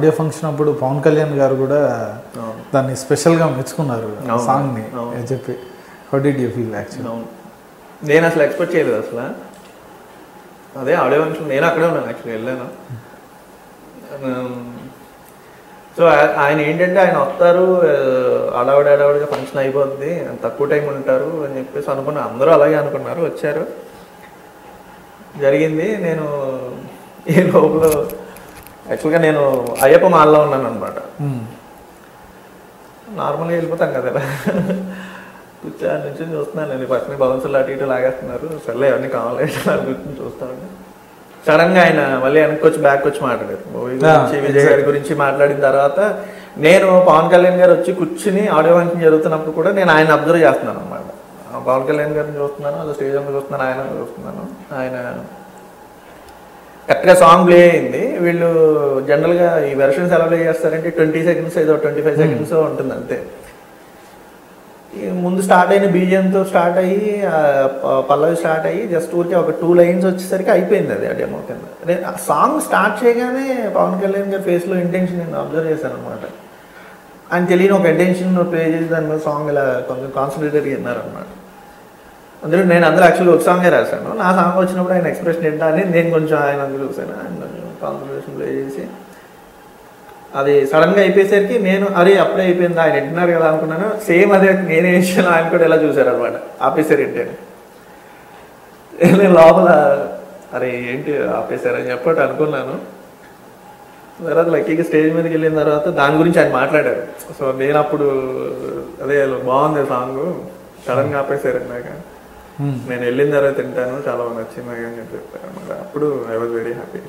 Audio function అప్పుడు పవన్ కళ్యాణ్ గారు కూడా దాన్ని స్పెషల్గా మెచ్చుకున్నారు సాంగ్ని అని చెప్పి. How did you feel actually? నేను అసలు ఎక్స్పెక్ట్ చేయలేదు అసలు. అదే ఆడియో ఫంక్షన్ నేను అక్కడే ఉన్నాను యాక్చువల్లీ, వెళ్ళాను. సో ఆయన ఏంటంటే ఆయన వస్తారు, అడావిడిగా ఫంక్షన్ అయిపోద్ది, తక్కువ టైం ఉంటారు అని చెప్పేసి అనుకున్నారు. అందరూ అలాగే అనుకున్నారు, వచ్చారు, జరిగింది. నేను ఈ లోపల యాక్చువల్గా నేను అయ్యప్ప మాల్లో ఉన్నాను అనమాట. నార్మల్గా వెళ్ళిపోతాం కదా కూర్చొని నుంచి చూస్తున్నాను. నేను పక్కన బౌన్సర్లు అటు ఇటు లాగేస్తున్నారు. సర్లే అవన్నీ కావాలి కూర్చొని చూస్తాను. సడన్గా ఆయన మళ్ళీ వెనక్కి వచ్చి బ్యాక్ వచ్చి మాట్లాడారు. మూవీ గురించి, విజయ్ గారి గురించి మాట్లాడిన తర్వాత నేను పవన్ కళ్యాణ్ గారు వచ్చి కూర్చుని ఆడియో ఫంక్షన్ జరుగుతున్నప్పుడు కూడా నేను ఆయన అబ్జర్వ్ చేస్తున్నాను అనమాట. పవన్ కళ్యాణ్ గారిని చూస్తున్నాను, అలా స్టేజ్ మీద చూస్తున్నాను, ఆయన చూస్తున్నాను. ఆయన కరెక్ట్గా సాంగ్ ప్లే అయింది. వీళ్ళు జనరల్గా ఈ వెర్షన్స్ ఎలా ప్లే చేస్తారంటే 20 seconds ఏదో 25 seconds ఉంటుంది అంతే. ముందు స్టార్ట్ అయిన బీజిఎంతో స్టార్ట్ అయ్యి పల్లవి స్టార్ట్ అయ్యి జస్ట్ ఊరికే ఒక 2 lines వచ్చేసరికి అయిపోయింది అది ఆ డెమో కింద. ఆ సాంగ్ స్టార్ట్ చేయగానే పవన్ కళ్యాణ్ గారి ఫేస్లో ఇంటెన్షన్ నేను అబ్జర్వ్ చేశాను అనమాట. ఆయన తెలియని ఒక ఇంటెన్షన్ ప్లే చేసి దాని మీద సాంగ్ ఇలా కొంచెం కాన్సన్ట్రేటెడ్ విన్నారనమాట. అందులో నేను అందరూ యాక్చువల్లీ ఒక సాంగే రాశాను. నా సాంగ్ వచ్చినప్పుడు ఆయన ఎక్స్ప్రెషన్ ఏంటా అని నేను కొంచెం ఆయన అందరూ చూశాను. ఆయన కొంచెం కాన్సన్ట్రేషన్ ప్లే చేసి అది సడన్గా అయిపోయేసరికి నేను అరే అప్పుడే అయిపోయింది ఆయన వింటున్నారు కదా అనుకున్నాను. సేమ్ అదే నేనే విషయం ఆయన కూడా ఎలా చూశారు అనమాట, ఆపేశారు ఏంటని. నేను లోపల అరే ఏంటి ఆపేశారని చెప్పి అనుకున్నాను. తర్వాత లక్కీగా స్టేజ్ మీదకి వెళ్ళిన తర్వాత దాని గురించి ఆయన మాట్లాడారు. సో నేను అప్పుడు అదే బాగుంది సాంగ్, సడన్గా ఆపేశారు ఇందాక, నేను వెళ్ళిన తర్వాత తింటాను, చాలా నచ్చింది అని చెప్పి చెప్పారు అనమాట. అప్పుడు ఐ వాజ్ వెరీ హ్యాపీ.